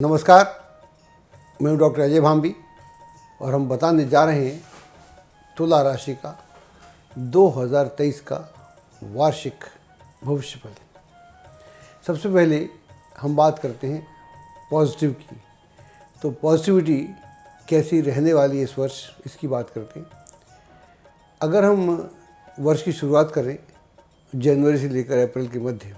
नमस्कार, मैं हूँ डॉक्टर अजय भांबी और हम बताने जा रहे हैं तुला राशि का 2023 का वार्षिक भविष्यफल। सबसे पहले हम बात करते हैं पॉजिटिव की। तो पॉजिटिविटी कैसी रहने वाली है इस वर्ष, इसकी बात करते हैं। अगर हम वर्ष की शुरुआत करें जनवरी से लेकर अप्रैल के मध्य,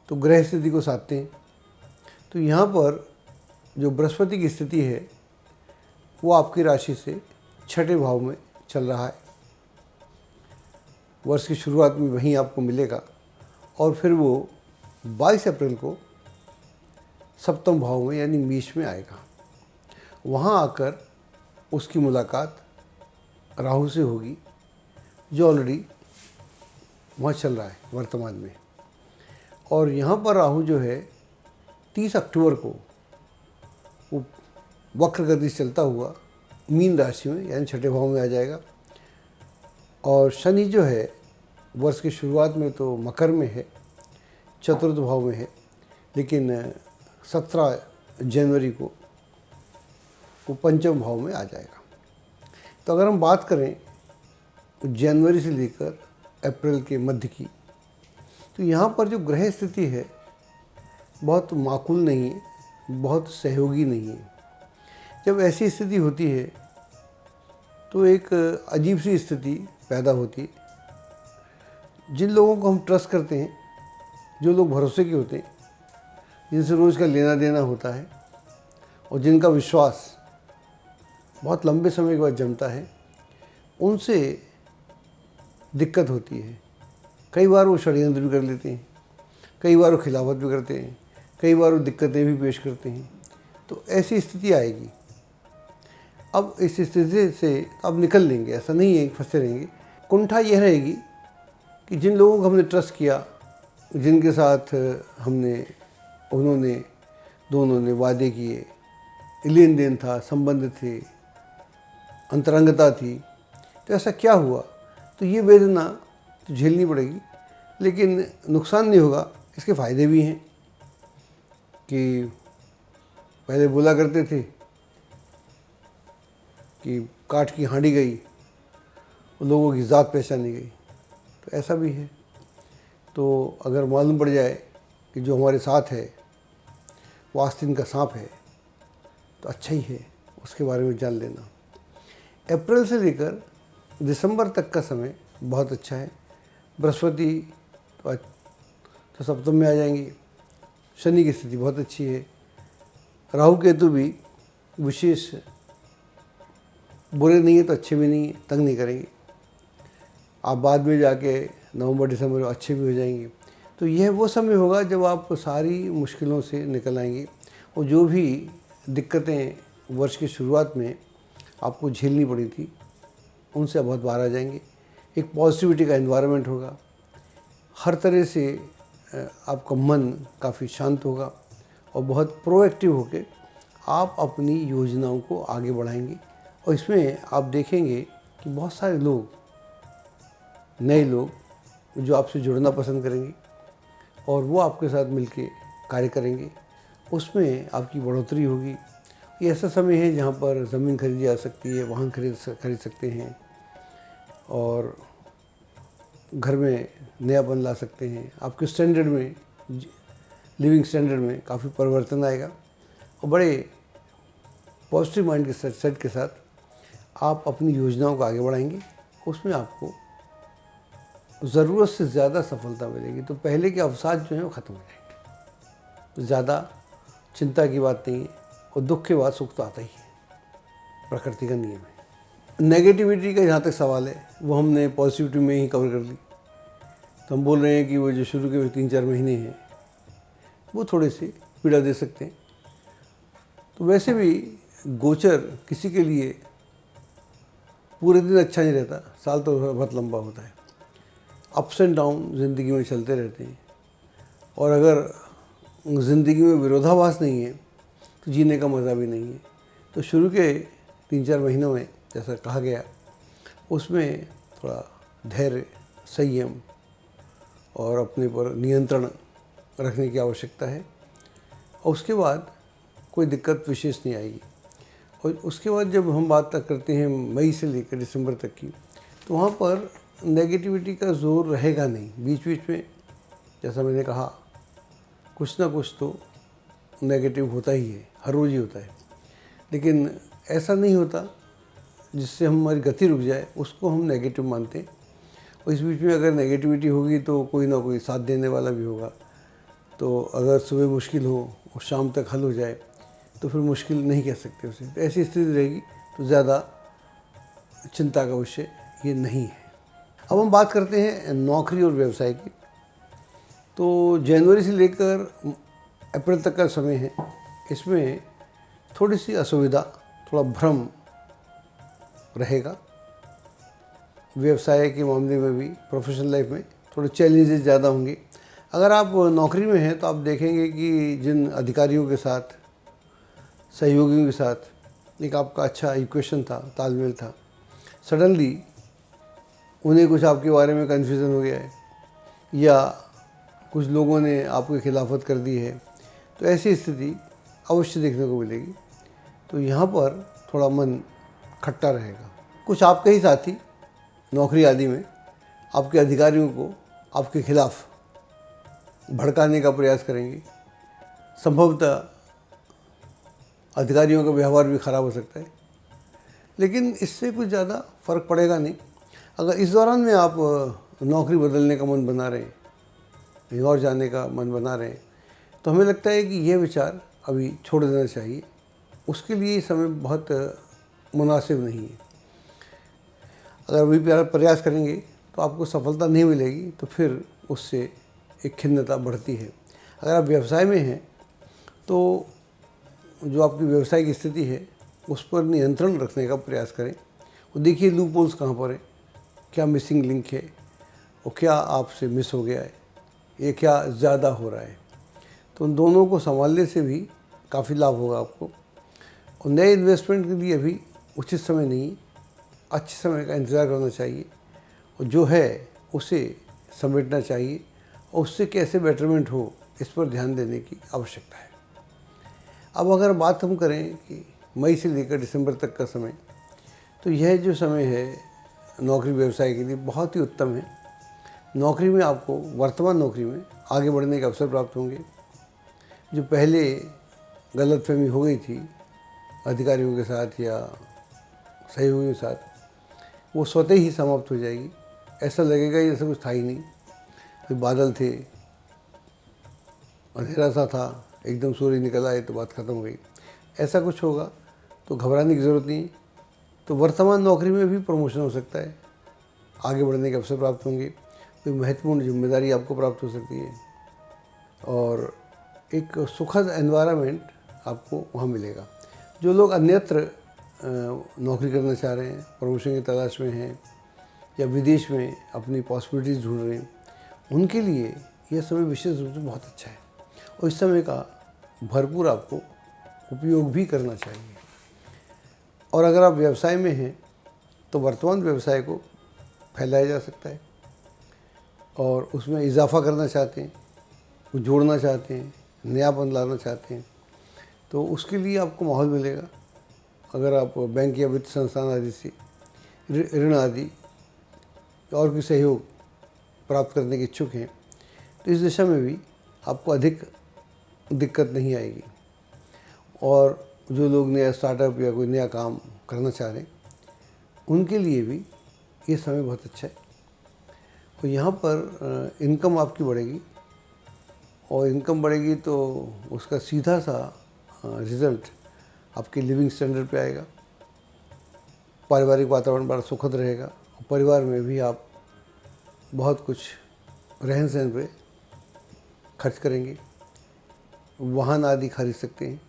तो ग्रह स्थिति को साधते हैं। तो यहाँ पर जो बृहस्पति की स्थिति है वो आपकी राशि से छठे भाव में चल रहा है। वर्ष की शुरुआत में वहीं आपको मिलेगा और फिर वो 22 अप्रैल को सप्तम भाव में यानी मेष में आएगा। वहाँ आकर उसकी मुलाकात राहु से होगी, जो ऑलरेडी वहाँ चल रहा है वर्तमान में। और यहाँ पर राहु जो है 30 अक्टूबर को वो वक्र गति से चलता हुआ मीन राशि में यानी छठे भाव में आ जाएगा। और शनि जो है वर्ष की शुरुआत में तो मकर में है, चतुर्थ भाव में है, लेकिन 17 जनवरी को वो पंचम भाव में आ जाएगा। तो अगर हम बात करें जनवरी से लेकर अप्रैल के मध्य की, तो यहाँ पर जो ग्रह स्थिति है बहुत माकूल नहीं है, बहुत सहयोगी नहीं है। जब ऐसी स्थिति होती है तो एक अजीब सी स्थिति पैदा होती है। जिन लोगों को हम ट्रस्ट करते हैं, जो लोग भरोसे के होते हैं, जिनसे रोज़ का लेना देना होता है और जिनका विश्वास बहुत लंबे समय के बाद जमता है, उनसे दिक्कत होती है। कई बार वो षड्यंत्र भी कर लेते हैं, कई बार वो खिलाफत भी करते हैं, कई बार वो दिक्कतें भी पेश करते हैं। तो ऐसी स्थिति आएगी। अब इस स्थिति से अब निकल लेंगे, ऐसा नहीं है कि फंसे रहेंगे। कुंठा यह रहेगी कि जिन लोगों को हमने ट्रस्ट किया, जिनके साथ दोनों ने वादे किए, लेन देन था, संबंध थे, अंतरंगता थी, तो ऐसा क्या हुआ, तो ये वेदना तो झेलनी पड़ेगी। लेकिन नुकसान नहीं होगा, इसके फ़ायदे भी हैं कि पहले बोला करते थे कि काठ की हांडी गई, लोगों की ज़ात पहचानी गई, तो ऐसा भी है। तो अगर मालूम पड़ जाए कि जो हमारे साथ है वो आस्तीन का सांप है, तो अच्छा ही है, उसके बारे में जान लेना। अप्रैल से लेकर दिसंबर तक का समय बहुत अच्छा है। बृहस्पति तो सप्तम में आ जाएंगे, शनि की स्थिति बहुत अच्छी है, राहु केतु भी विशेष बुरे नहीं है तो अच्छे भी नहीं है, तंग नहीं करेंगे। आप बाद में जाके नवंबर दिसंबर में अच्छे भी हो जाएंगे। तो यह वो समय होगा जब आप सारी मुश्किलों से निकल आएंगे और जो भी दिक्कतें वर्ष की शुरुआत में आपको झेलनी पड़ी थी, उनसे आप बहुत बाहर आ जाएंगे। एक पॉजिटिविटी का एनवायरनमेंट होगा, हर तरह से आपका मन काफ़ी शांत होगा और बहुत प्रोएक्टिव होकर आप अपनी योजनाओं को आगे बढ़ाएंगे। और इसमें आप देखेंगे कि बहुत सारे लोग, नए लोग जो आपसे जुड़ना पसंद करेंगे और वो आपके साथ मिलके कार्य करेंगे, उसमें आपकी बढ़ोतरी होगी। ये ऐसा समय है जहाँ पर ज़मीन खरीदी जा सकती है, वाहन खरीद सकते हैं और घर में नयापन ला सकते हैं। आपके स्टैंडर्ड में, लिविंग स्टैंडर्ड में काफ़ी परिवर्तन आएगा और बड़े पॉजिटिव माइंड के सेट के साथ आप अपनी योजनाओं को आगे बढ़ाएंगे। उसमें आपको ज़रूरत से ज़्यादा सफलता मिलेगी। तो पहले के अवसाद जो हैं वो ख़त्म हो जाएंगे। तो ज़्यादा चिंता की बात नहीं है और दुख के बाद सुख तो आता ही है, प्रकृति का नियम है। नेगेटिविटी का जहाँ तक सवाल है वो हमने पॉजिटिविटी में ही कवर कर ली। तो हम बोल रहे हैं कि वो जो शुरू के 3-4 महीने हैं वो थोड़े से पीड़ा दे सकते हैं। तो वैसे भी गोचर किसी के लिए पूरे दिन अच्छा नहीं रहता, साल तो बहुत लंबा होता है। अप्स एंड डाउन ज़िंदगी में चलते रहते हैं और अगर ज़िंदगी में विरोधाभास नहीं है तो जीने का मज़ा भी नहीं है। तो शुरू के 3-4 महीनों में जैसा कहा गया, उसमें थोड़ा धैर्य, संयम और अपने पर नियंत्रण रखने की आवश्यकता है। और उसके बाद कोई दिक्कत विशेष नहीं आएगी। और उसके बाद जब हम बात करते हैं मई से लेकर दिसंबर तक की, तो वहाँ पर नेगेटिविटी का ज़ोर रहेगा नहीं। बीच बीच में जैसा मैंने कहा कुछ ना कुछ तो नेगेटिव होता ही है, हर रोज़ ही होता है, लेकिन ऐसा नहीं होता जिससे हमारी गति रुक जाए, उसको हम नेगेटिव मानते हैं। और इस बीच में अगर नेगेटिविटी होगी तो कोई ना कोई साथ देने वाला भी होगा। तो अगर सुबह मुश्किल हो और शाम तक हल हो जाए तो फिर मुश्किल नहीं कह सकते उसे। तो ऐसी स्थिति रहेगी तो ज़्यादा चिंता का विषय ये नहीं है। अब हम बात करते हैं नौकरी और व्यवसाय की। तो जनवरी से लेकर अप्रैल तक का समय है, इसमें थोड़ी सी असुविधा, थोड़ा भ्रम रहेगा। व्यवसाय के मामले में भी, प्रोफेशनल लाइफ में थोड़े चैलेंजेस ज़्यादा होंगे। अगर आप नौकरी में हैं तो आप देखेंगे कि जिन अधिकारियों के साथ, सहयोगियों के साथ एक आपका अच्छा इक्वेशन था, तालमेल था, सडनली उन्हें कुछ आपके बारे में कन्फ्यूज़न हो गया है या कुछ लोगों ने आपकी खिलाफत कर दी है, तो ऐसी स्थिति अवश्य देखने को मिलेगी। तो यहाँ पर थोड़ा मन खट्टा रहेगा। कुछ आपके ही साथी नौकरी आदि में आपके अधिकारियों को आपके खिलाफ भड़काने का प्रयास करेंगे। संभवतः अधिकारियों का व्यवहार भी खराब हो सकता है, लेकिन इससे कुछ ज़्यादा फ़र्क पड़ेगा नहीं। अगर इस दौरान में आप नौकरी बदलने का मन बना रहे हैं, कहीं और जाने का मन बना रहे हैं, तो हमें लगता है कि यह विचार अभी छोड़ देना चाहिए। उसके लिए ये समय बहुत मुनासिब नहीं है। अगर अभी प्रयास करेंगे तो आपको सफलता नहीं मिलेगी, तो फिर उससे एक खिन्नता बढ़ती है। अगर आप व्यवसाय में हैं तो जो आपकी व्यवसायिक स्थिति है उस पर नियंत्रण रखने का प्रयास करें और देखिए लूप होल्स कहाँ पर है, क्या मिसिंग लिंक है और क्या आपसे मिस हो गया है, ये क्या ज़्यादा हो रहा है। तो उन दोनों को संभालने से भी काफ़ी लाभ होगा आपको। और नए इन्वेस्टमेंट के लिए अभी उचित समय नहीं, अच्छे समय का इंतज़ार करना चाहिए और जो है उसे समेटना चाहिए और उससे कैसे बेटरमेंट हो इस पर ध्यान देने की आवश्यकता है। अब अगर बात हम करें कि मई से लेकर दिसंबर तक का समय, तो यह जो समय है नौकरी व्यवसाय के लिए बहुत ही उत्तम है। नौकरी में आपको, वर्तमान नौकरी में आगे बढ़ने के अवसर प्राप्त होंगे। जो पहले गलतफहमी हो गई थी अधिकारियों के साथ या सहयोगियों के साथ, वो स्वतः ही समाप्त हो जाएगी। ऐसा लगेगा जैसे कुछ था ही नहीं, फिर बादल थे, अंधेरा सा था, एकदम सूर्य निकल आए तो बात ख़त्म हो गई। ऐसा कुछ होगा तो घबराने की ज़रूरत नहीं। तो वर्तमान नौकरी में भी प्रमोशन हो सकता है, आगे बढ़ने के अवसर प्राप्त होंगे, कोई महत्वपूर्ण जिम्मेदारी आपको प्राप्त हो सकती है और एक सुखद एनवायरनमेंट आपको वहाँ मिलेगा। जो लोग अन्यत्र नौकरी करना चाह रहे हैं, प्रमोशन की तलाश में हैं या विदेश में अपनी पॉसिबिलिटीज़ ढूंढ रहे हैं, उनके लिए यह समय विशेष रूप से बहुत अच्छा है और इस समय का भरपूर आपको उपयोग भी करना चाहिए। और अगर आप व्यवसाय में हैं तो वर्तमान व्यवसाय को फैलाया जा सकता है और उसमें इजाफा करना चाहते हैं, कुछ जोड़ना चाहते हैं, नयापन लाना चाहते हैं, तो उसके लिए आपको माहौल मिलेगा। अगर आप बैंक या वित्त संस्थान आदि से ऋण आदि और भी सहयोग प्राप्त करने के इच्छुक हैं तो इस दिशा में भी आपको अधिक दिक्कत नहीं आएगी। और जो लोग नया स्टार्टअप या कोई नया काम करना चाह रहे हैं उनके लिए भी ये समय बहुत अच्छा है और यहाँ पर इनकम आपकी बढ़ेगी और इनकम बढ़ेगी तो उसका सीधा सा रिज़ल्ट आपके लिविंग स्टैंडर्ड पे आएगा। पारिवारिक वातावरण बड़ा सुखद रहेगा और परिवार में भी आप बहुत कुछ रहन सहन पे खर्च करेंगे, वाहन आदि खरीद सकते हैं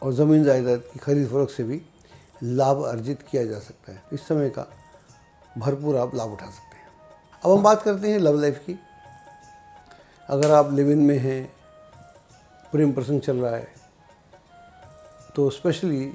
और ज़मीन जायदाद की खरीद फरोख्त से भी लाभ अर्जित किया जा सकता है। इस समय का भरपूर आप लाभ उठा सकते हैं। अब हम बात करते हैं लव लाइफ की। अगर आप लिव इन में हैं, प्रेम प्रसंग चल रहा है, तो स्पेशली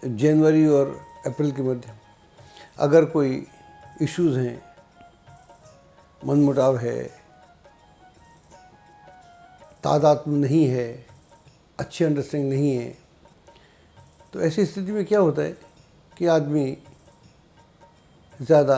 जनवरी और अप्रैल के मध्य अगर कोई इश्यूज़ हैं, मनमुटाव है, तादात्म्य नहीं है, अच्छी अंडरस्टैंडिंग नहीं है, तो ऐसी स्थिति में क्या होता है कि आदमी ज़्यादा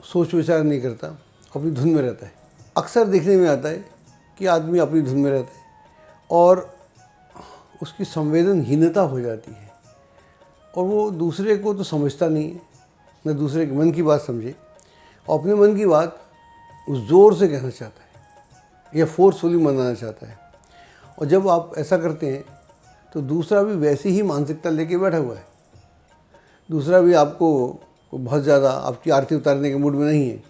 सोच विचार नहीं करता, अपनी धुन में रहता है। अक्सर देखने में आता है कि आदमी अपनी धुन में रहता है और उसकी संवेदनहीनता हो जाती है और वो दूसरे को तो समझता नहीं है, न दूसरे के मन की बात समझे, और अपने मन की बात उस ज़ोर से कहना चाहता है या फोर्सफुली मनाना चाहता है। और जब आप ऐसा करते हैं तो दूसरा भी वैसी ही मानसिकता लेके बैठा हुआ है। दूसरा भी आपको बहुत ज़्यादा आपकी आरती उतारने के मूड में नहीं है।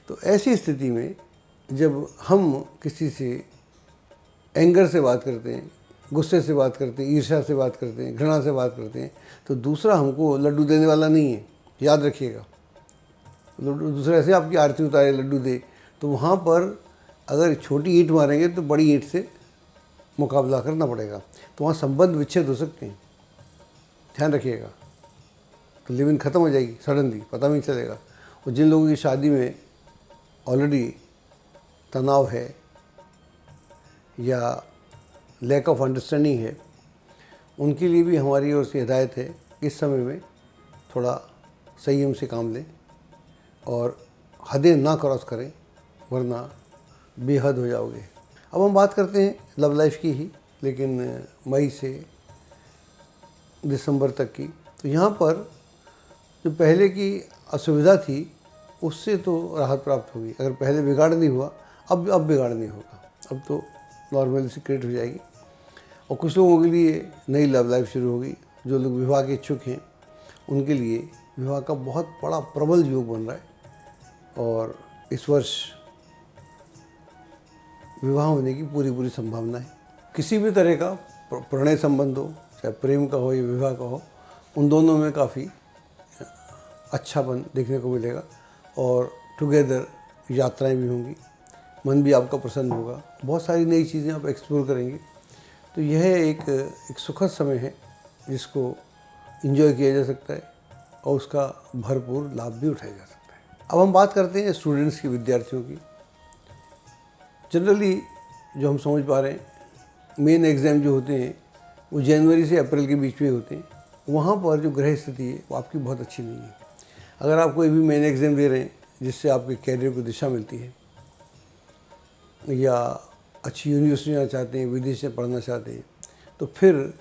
तो ऐसी स्थिति में जब हम किसी से एंगर से बात करते हैं, गुस्से से बात करते हैं, ईर्ष्या से बात करते हैं, घृणा से बात करते हैं, तो दूसरा हमको लड्डू देने वाला नहीं है, याद रखिएगा। दूसरा ऐसे आपकी आरती उतारे, लड्डू दे, तो वहाँ पर अगर छोटी ईंट मारेंगे तो बड़ी ईंट से मुकाबला करना पड़ेगा, तो वहाँ संबंध विच्छेद हो सकते हैं, ध्यान रखिएगा। तो लिव इन ख़त्म हो जाएगी सडनली, पता भी नहीं चलेगा। और जिन लोगों की शादी में ऑलरेडी तनाव है या लैक ऑफ अंडरस्टैंडिंग है, उनके लिए भी हमारी ओर से हिदायत है कि इस समय में थोड़ा संयम से काम लें और हदें ना क्रॉस करें, वरना बेहद हो जाओगे। अब हम बात करते हैं लव लाइफ की ही, लेकिन मई से दिसंबर तक की। तो यहाँ पर जो पहले की असुविधा थी उससे तो राहत प्राप्त होगी। अगर पहले बिगाड़ नहीं हुआ, अब बिगाड़ नहीं होगा, अब तो नॉर्मल सी क्रिएट हो जाएगी। और कुछ लोगों के लिए नई लव लाइफ शुरू होगी। जो लोग विवाह के इच्छुक हैं उनके लिए विवाह का बहुत बड़ा प्रबल योग बन रहा है और इस वर्ष विवाह होने की पूरी संभावना है। किसी भी तरह का प्रणय संबंध हो, चाहे प्रेम का हो या विवाह का हो, उन दोनों में काफ़ी अच्छापन देखने को मिलेगा और टुगेदर यात्राएं भी होंगी, मन भी आपका प्रसन्न होगा, बहुत सारी नई चीज़ें आप एक्सप्लोर करेंगे। तो यह एक सुखद समय है जिसको एंजॉय किया जा सकता है और उसका भरपूर लाभ भी उठाया जा सकता है। अब हम बात करते हैं स्टूडेंट्स की, विद्यार्थियों की। जनरली जो हम समझ पा रहे हैं, मेन एग्ज़ाम जो होते हैं वो जनवरी से अप्रैल के बीच में होते हैं। वहाँ पर जो ग्रह स्थिति है वो आपकी बहुत अच्छी नहीं है। अगर आप कोई भी मेन एग्ज़ाम दे रहे हैं जिससे आपके कैरियर को दिशा मिलती है या अच्छी यूनिवर्सिटी जाना चाहते हैं, विदेश में पढ़ना चाहते हैं, तो फिर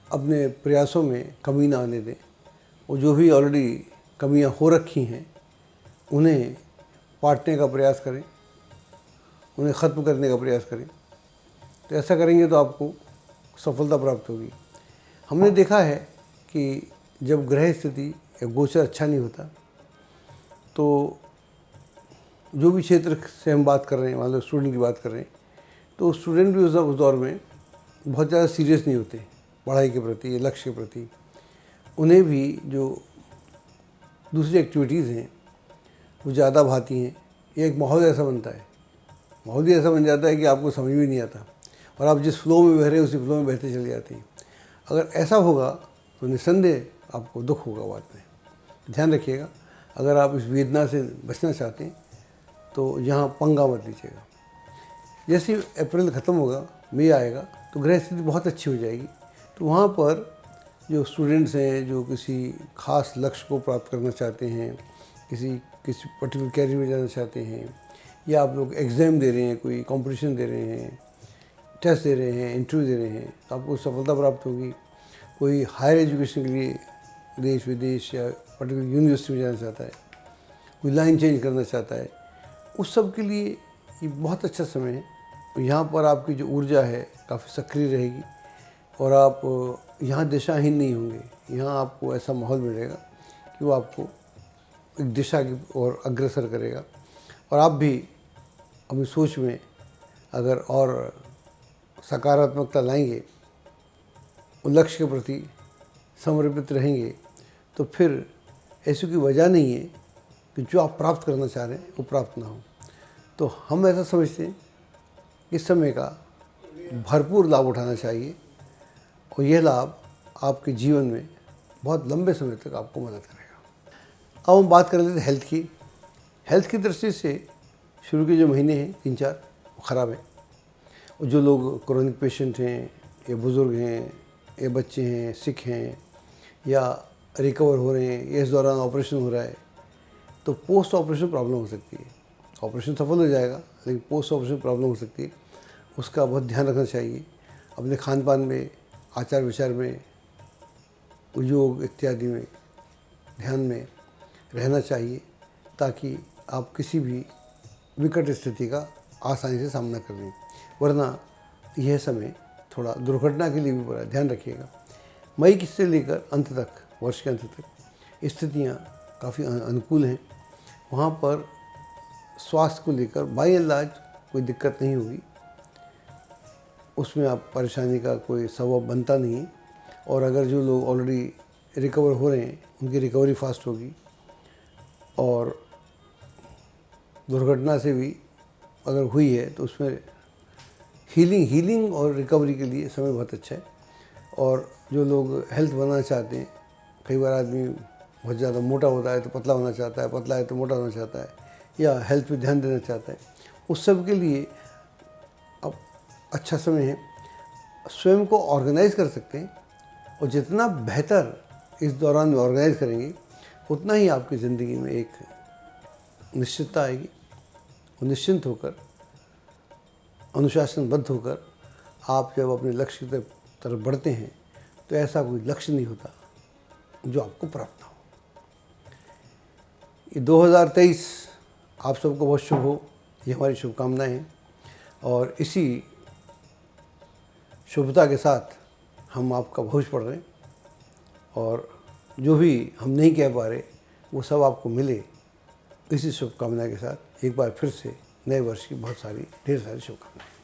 अपने प्रयासों में कमी ना आने दें। और जो भी ऑलरेडी कमियां हो रखी हैं उन्हें पाटने का प्रयास करें, उन्हें ख़त्म करने का प्रयास करें। तो ऐसा करेंगे तो आपको सफलता प्राप्त होगी। हमने देखा है कि जब ग्रह स्थिति या गोचर अच्छा नहीं होता तो जो भी क्षेत्र से हम बात कर रहे हैं, मान लो स्टूडेंट की बात कर रहे हैं, तो स्टूडेंट भी उस दौर में बहुत ज़्यादा सीरियस नहीं होते पढ़ाई के प्रति या लक्ष्य के प्रति। उन्हें भी जो दूसरी एक्टिविटीज़ हैं वो ज़्यादा भाती हैं। ये एक माहौल ऐसा बनता है, माहौल ही ऐसा बन जाता है कि आपको समझ भी नहीं आता और आप जिस फ्लो में बह रहे हैं उसी फ्लो में बहते चले जाते हैं। अगर ऐसा होगा तो निस्संदेह आपको दुख होगा बाद में। ध्यान रखिएगा, अगर आप इस वेदना से बचना चाहते हैं तो यहाँ पंगा मत लीजिएगा। जैसे अप्रैल ख़त्म होगा, मई आएगा, तो ग्रह स्थिति बहुत अच्छी हो जाएगी। तो वहाँ पर जो स्टूडेंट्स हैं, जो किसी खास लक्ष्य को प्राप्त करना चाहते हैं, किसी पर्टिकुलर कैरियर में जाना चाहते हैं, या आप लोग एग्ज़ाम दे रहे हैं, कोई कंपटीशन दे रहे हैं, टेस्ट दे रहे हैं, इंटरव्यू दे रहे हैं, तो आपको सफलता प्राप्त होगी। कोई हायर एजुकेशन के लिए देश विदेश या पर्टिकुलर यूनिवर्सिटी में जाना चाहता है, कोई लाइन चेंज करना चाहता है, उस सब के लिए ये बहुत अच्छा समय है। तो यहाँ पर आपकी जो ऊर्जा है काफ़ी सक्रिय रहेगी और आप यहाँ दिशाहीन नहीं होंगे। यहाँ आपको ऐसा माहौल मिलेगा कि वो आपको एक दिशा की ओर अग्रसर करेगा और आप भी अपनी सोच में अगर और सकारात्मकता लाएंगे, उस लक्ष्य के प्रति समर्पित रहेंगे, तो फिर ऐसी कोई वजह नहीं है कि जो आप प्राप्त करना चाह रहे हैं वो प्राप्त ना हो। तो हम ऐसा समझते हैं कि इस समय का भरपूर लाभ उठाना चाहिए और यह लाभ आपके जीवन में बहुत लंबे समय तक आपको मदद करेगा। अब हम बात कर लेते हैं हेल्थ की। हेल्थ की दृष्टि से शुरू के जो महीने हैं 3-4 वो ख़राब है। और जो लोग क्रोनिक पेशेंट हैं, ये बुज़ुर्ग हैं, ये बच्चे हैं, सिक हैं या रिकवर हो रहे हैं, या इस दौरान ऑपरेशन हो रहा है, तो पोस्ट ऑपरेशन प्रॉब्लम हो सकती है। ऑपरेशन सफल हो जाएगा लेकिन पोस्ट ऑपरेशन प्रॉब्लम हो सकती है। उसका बहुत ध्यान रखना चाहिए। अपने खान पान में, आचार विचार में, योग इत्यादि में ध्यान में रहना चाहिए ताकि आप किसी भी विकट स्थिति का आसानी से सामना कर लें। वरना यह समय थोड़ा दुर्घटना के लिए भी बड़ा ध्यान रखिएगा। मई से लेकर अंत तक, वर्ष के अंत तक स्थितियाँ काफ़ी अनुकूल हैं। वहाँ पर स्वास्थ्य को लेकर बाई एंड लार्ज कोई दिक्कत नहीं होगी, उसमें आप परेशानी का कोई सबब बनता नहीं है। और अगर जो लोग ऑलरेडी रिकवर हो रहे हैं उनकी रिकवरी फास्ट होगी, और दुर्घटना से भी अगर हुई है तो उसमें हीलिंग और रिकवरी के लिए समय बहुत अच्छा है। और जो लोग हेल्थ बनाना चाहते हैं, कई बार आदमी बहुत ज़्यादा मोटा होता है तो पतला होना चाहता है, पतला है तो मोटा होना चाहता है, या हेल्थ पे ध्यान देना चाहता है, उस सब के लिए अब अच्छा समय है। स्वयं को ऑर्गेनाइज कर सकते हैं, और जितना बेहतर इस दौरान में ऑर्गेनाइज करेंगे उतना ही आपकी ज़िंदगी में एक निश्चितता आएगी। और निश्चिंत होकर, अनुशासनबद्ध होकर आप जब अपने लक्ष्य की तरफ बढ़ते हैं तो ऐसा कोई लक्ष्य नहीं होता जो आपको प्राप्त ना हो। ये 2023 आप सबको बहुत शुभ हो, ये हमारी शुभकामनाएं हैं। और इसी शुभता के साथ हम आपका भविष्य पढ़ रहे हैं, और जो भी हम नहीं कह पा रहे वो सब आपको मिले, इसी शुभकामना के साथ एक बार फिर से नए वर्ष की ढेर सारी शुभकामनाएं।